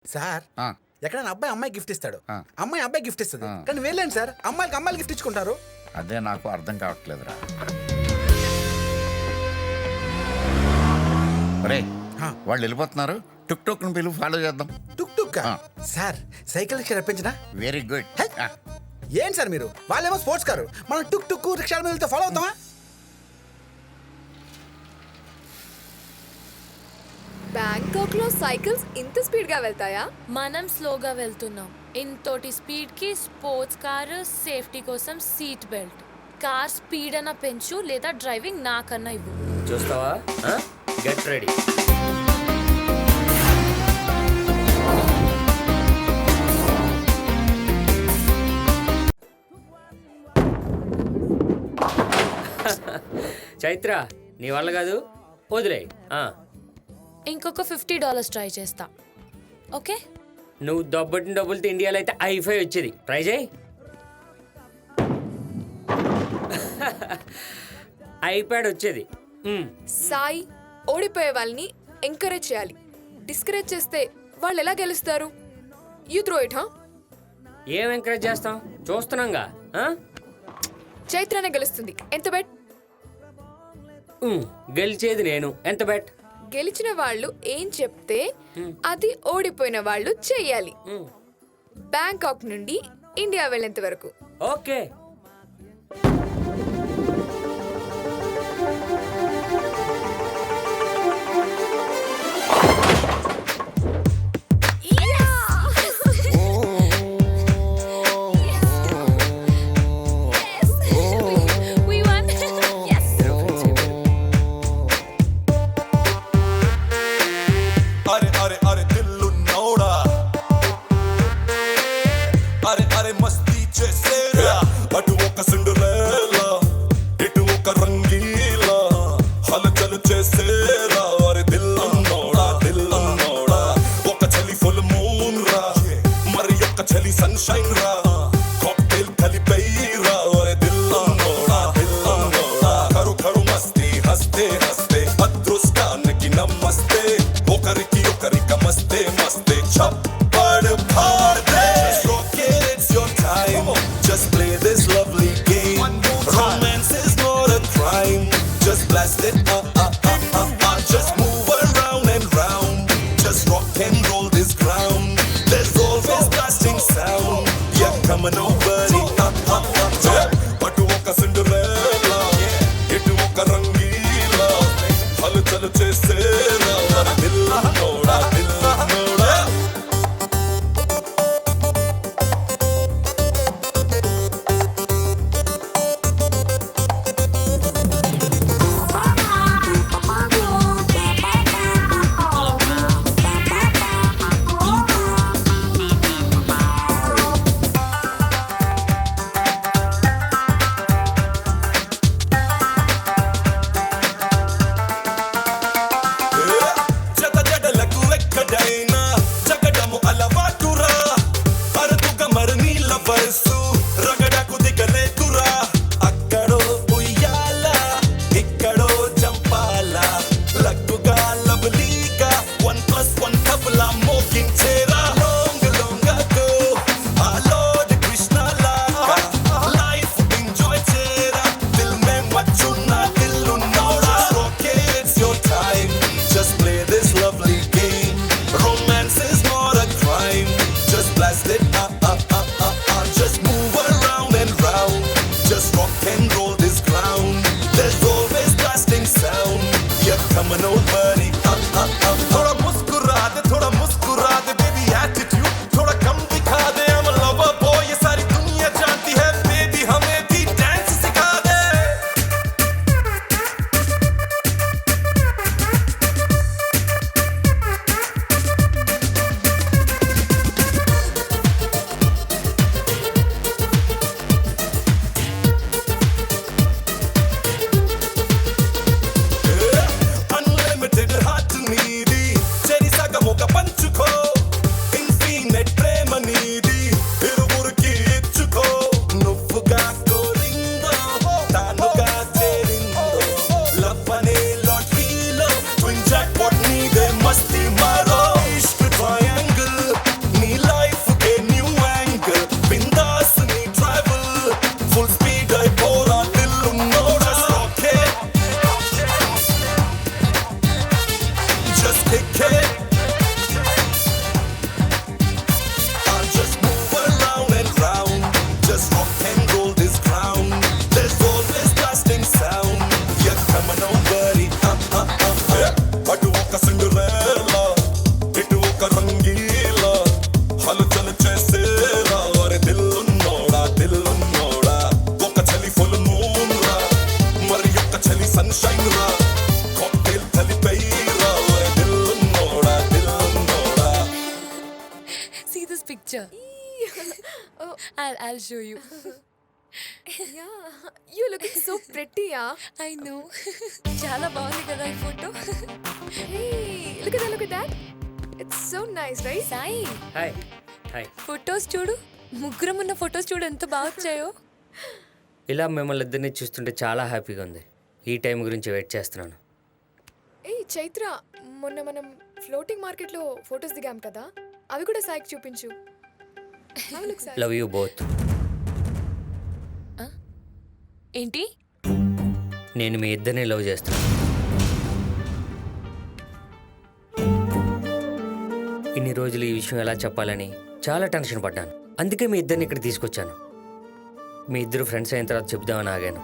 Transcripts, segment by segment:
Sir ఆ, ఎక్కడైనా అబ్బాయి అమ్మాయి గిఫ్ట్ ఇస్తాడు, ఆ. అమ్మాయి అబ్బాయి గిఫ్ట్ ఇస్తుంది. ఆ. కానీ వెళ్ళండి సార్, అమ్మాయిలకి అమ్మాయిలు గిఫ్ట్ ఇచ్చుకుంటారు. అదే నాకు అర్థం కావట్లేదురా. రే ఆ. వాళ్ళు వెళ్ళిపోతున్నారు, టుక్ టుక్ పిలువు, ఫాలో చేద్దాం. టుక్ టుక్ ఆ. సార్ సైకిల్ రిక్షా రప్పించినా. Very good. హే. ఏం సార్ మీరు, వాళ్ళేమో స్పోర్ట్స్ కారు, మనం టుక్ టుక్ రిక్షాల మీద వెళ్తే ఫాలో అవుతామా? బ్యాంకాక్ లో సైకిల్స్ ఇంత స్పీడ్ గా వెళ్తాయా? మనం స్లోగా వెళ్తున్నాం. ఇంతోటి స్పీడ్ కి స్పోర్ట్స్ కార్ సేఫ్టీ కోసం సీట్ బెల్ట్. కార్ స్పీడ్ అన్న పెంచు లేదా డ్రైవింగ్ నాకన్నా ఇవ్వు. చూస్తావా? Get ready. చైత్ర, నీ వల్ల కాదు, వదిలే. ఇంకొక $50 ట్రై చేస్తా. ఓకే, నువ్వు దొబ్బటిన డబ్బులతో ఇండియాలో అయితే ఐఫై వచ్చేది. ట్రై చేయి. ఐప్యాడ్ వచ్చేది. సాయి, ఓడిపోయే వాళ్ళని ఎంకరేజ్ చేయాలి. డిస్కరేజ్ చేస్తే వాళ్ళు ఎలా గెలుస్తారు? You throw it. ఏం ఎంకరేజ్ చేస్తాం? చూస్తున్నాంగా. చైత్రనే గెలుస్తుంది. ఎంత బెట్? గెలిచేది నేను. ఎంత బెట్? గెలిచిన వాళ్ళు ఏం చెప్తే అది ఓడిపోయిన వాళ్ళు చెయ్యాలి. బ్యాంకాక్ నుండి ఇండియా వెళ్ళేంత వరకు. ఓకే. we won. Yes. अरे अरे अरे दिल्लू नौड़ा अरे अरे मस्ती చేసేరా అటు ఒక సిండరెల్లా ఇటు ఒక రంగీలా హల్చల్ చేసేరా అరే దిల్లు నౌడా ఒక చలి ఫుల్ మూన్ రా మరి ఒక చలి సన్షైన్ రా కాక్టైల్ కలిపేరా అరే దిల్లు నౌడా కరు కరు మస్తి హస్తే హస్తే అదృష్టానికి నమస్తే ఒకరికి ఒకరిక మస్తే మస్తే చప్పడు పాడే rock it, it's your time just play this lovely game romance is not a crime just blast it just move around and round just rock and roll this ground there's always blasting sound yeah coming over it అటు ఒక Cinderella ఇటు ఒక రంగీలా హల్చల్ చేసేరా దిల్లు Nowda this picture. Oh, I'll show you. yeah. You looking so pretty, yeah. I know. చాలా బాగుంది కదా ఈ photo. Hey, look at that, look at that. It's so nice, right? Sai hi hi. Photos చూడు, ముగ్గురం ఉన్న ఫొటోస్ చూడు ఎంత బాగా వచ్చాయో. ఇలా మిమ్మల్ని ఇద్దరిని చూస్తుంటే చాలా హ్యాపీగా ఉంది. ఈ టైం గురించి వెయిట్ చేస్తున్నాను. ఏయ్ చైత్ర, మొన్న మనం ఫ్లోటింగ్ మార్కెట్లో ఫొటోస్ దిగాం కదా, అవి కూడా సాయికి చూపించు. Have a look, Sai. Love you both. ఏంటి? నేను మీ ఇద్దరిని లవ్ చేస్తున్నాను. ఇన్ని రోజులు ఈ విషయం ఎలా చెప్పాలని చాలా టెన్షన్ పడ్డాను. అందుకే మీ ఇద్దరిని ఇక్కడ తీసుకొచ్చాను. మీ ఇద్దరు ఫ్రెండ్స్ అయిన తర్వాత చెప్దామని ఆగాను.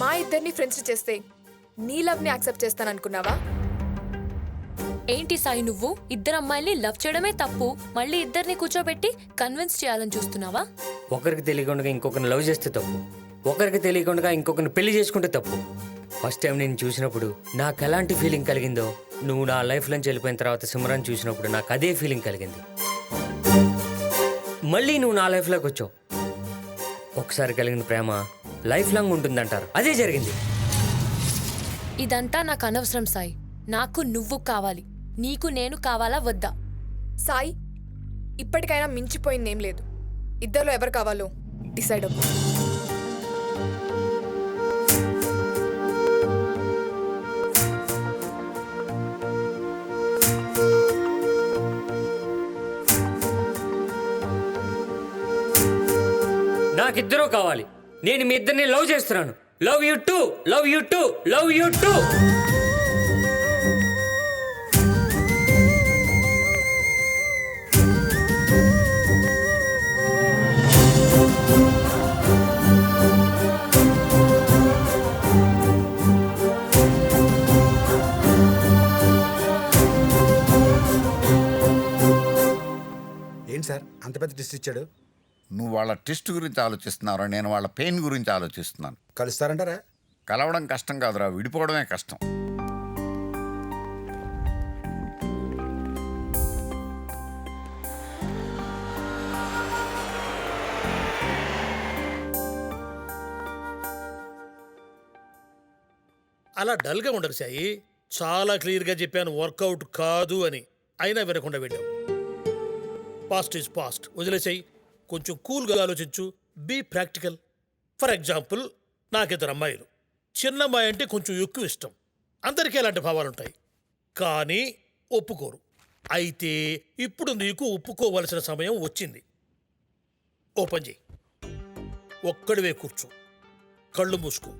మా ఇద్దరిని ఫ్రెండ్స్ చేస్తే నీ లవ్ ని యాక్సెప్ట్ చేస్తాను అనుకున్నావా? ఏంటి సాయి నువ్వు ఇద్దరు అమ్మాయిల్ని లవ్ చేయడమే తప్పు, మళ్ళీ ఇద్దరిని కూర్చోబెట్టి కన్విన్స్ చేయాలని చూస్తున్నావా? ఒకరికి తెలియకుండా ఇంకొకరిని లవ్ చేస్తే తప్పు, ఒకరికి తెలియకుండా ఇంకొకరిని పెళ్లి చేసుకుంటే తప్పు. ఫస్ట్ టైం నేను చూసినప్పుడు నాకు ఎలాంటి ఫీలింగ్ కలిగిందో, నువ్వు నా లైఫ్లోంచి వెళ్ళిపోయిన తర్వాత సిమ్రాన్ చూసినప్పుడు నాకు అదే ఫీలింగ్ కలిగింది. మళ్ళీ నువ్వు నా లైఫ్లోకి వచ్చావు. ఒకసారి కలిగిన ప్రేమ లైఫ్ లాంగ్ ఉంటుందంటారు, అదే జరిగింది. ఇదంతా నాకు అనవసరం సాయి. నాకు నువ్వు కావాలి, నీకు నేను కావాలా వద్దా? సాయి, ఇప్పటికైనా మించిపోయిందేం లేదు. ఇద్దరిలో ఎవరు కావాలో డిసైడ్ అవ్వు. నాకిద్దరూ కావాలి. నేను మీ ఇద్దరిని లవ్ చేస్తున్నాను. Love you two, love you two, love you two. ఏంటి సార్ అంత పెద్ద టెస్ట్ ఇచ్చాడు? నువ్వు వాళ్ళ టెస్ట్ గురించి ఆలోచిస్తున్నారు, నేను వాళ్ళ పెయిన్ గురించి ఆలోచిస్తున్నాను. కలుస్తారంటారా? కలవడం కష్టం కాదురా, విడిపోవడమే కష్టం. అలా డల్గా ఉండరు సాయి. చాలా క్లియర్గా చెప్పాను వర్కౌట్ కాదు అని, అయినా వినకుండా వెళ్ళావు. పాస్ట్ ఈజ్ పాస్ట్, వదిలేసాయి. కొంచెం కూల్గా ఆలోచించు, బీ ప్రాక్టికల్. ఫర్ ఎగ్జాంపుల్, నాకిద్దరు అమ్మాయిలు. చిన్న అమ్మాయి అంటే కొంచెం ఎక్కువ ఇష్టం. అందరికీ అలాంటి భావాలుంటాయి, కానీ ఒప్పుకోరు. అయితే ఇప్పుడు నీకు ఒప్పుకోవలసిన సమయం వచ్చింది. ఓపెన్ చేయి, ఒక్కడివే కూర్చో, కళ్ళు మూసుకో,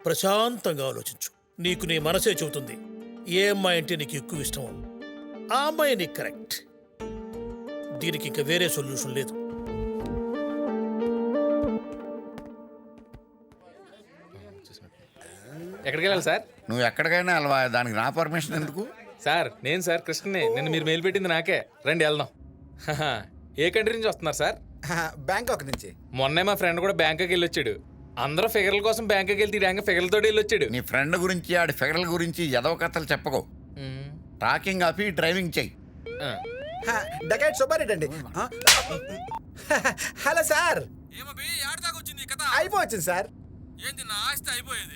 ప్రశాంతంగా ఆలోచించు. నీకు నీ మనసే చెబుతుంది ఏ అమ్మాయి అంటే నీకు ఎక్కువ ఇష్టమో. ఆ అమ్మాయి నీకు కరెక్ట్. దీనికి ఇంకా వేరే సొల్యూషన్ లేదు. ఎక్కడికి వెళ్ళాలి సార్? నువ్వు ఎక్కడికైనా వెళ్ళవా, దానికి నా పర్మిషన్ ఎందుకు? సార్ నేను సార్ కృష్ణనే. నిన్న మీరు మెయిల్ పెట్టింది నాకే. రండి వెళ్దాం. ఏ కంట్రీ నుంచి వస్తున్నారు సార్? బ్యాంకాక్ నుంచి. మొన్నే మా ఫ్రెండ్ కూడా బ్యాంకాక్ వెళ్ళొచ్చాడు. అందరూ ఫిగర్ల కోసం బ్యాంకాక్ వెళ్తే తీయడానికి ఫిగర్లతో వెళ్ళొచ్చాడు. నీ ఫ్రెండ్ గురించి ఆడి ఫిగర్ల గురించి ఎదవ కథలు చెప్పకో. టాకింగ్ ఆపి డ్రైవింగ్ చెయ్యి. డకెట్ సుబ్బారెడ్డి అండి. Hello sir. అయిపోవచ్చింది సార్.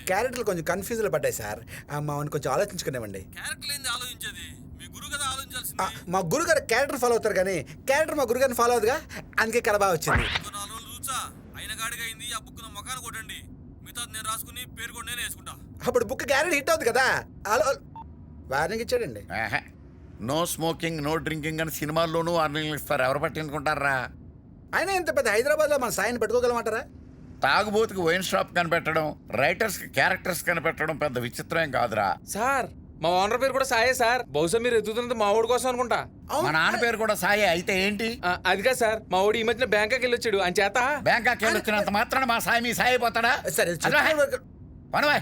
క్యారెక్టర్లు కొంచెం కన్ఫ్యూజ్లో పడ్డాయి సార్. మామని కొంచెం ఆలోచించుకునేవ్వండి. మా గురుగారు క్యారెక్టర్ ఫాలో అవుతారు కానీ క్యారెక్టర్ మా గురుగారిని ఫాలో అవుతుందిగా, అందుకే కల బాగా వచ్చింది. అప్పుడు బుక్ గ్యారెంటీ హిట్ అవుతుంది కదా. హలో వార్నింగ్ ఇచ్చాడండి. నో స్మోకింగ్ నో డ్రింకింగ్ అని సినిమాల్లోనూ వార్నింగ్లు ఇస్తారు. ఎవరు పట్టించుకుంటారా? అయినా ఇంత పెద్ద హైదరాబాద్లో మన సాయిని పెట్టుకోగలమంటారా? తాగుబోతుకి వైన్ షాప్ కనిపెట్టడం, రైటర్స్ కి క్యారెక్టర్స్ కనిపెట్టడం పెద్ద విచిత్రమేం కాదురా. సార్ మా ఓనర్ పేరు కూడా సాయే సార్. బహుశా మీరు ఎదుగుతున్నది మా ఓడి కోసం అనుకుంటా. మా నాన్న పేరు కూడా సాయే. అయితే ఏంటి? అది కాదు సార్, మా ఓడి ఈ మధ్యన బ్యాంకాక్ వెళ్ళొచ్చాడు. అని చేత బ్యాంకాక్ వెళ్ళొచ్చినంత మాత్రాన మా సాయి మీ సాయి అయిపోతాడా? సరే పనవా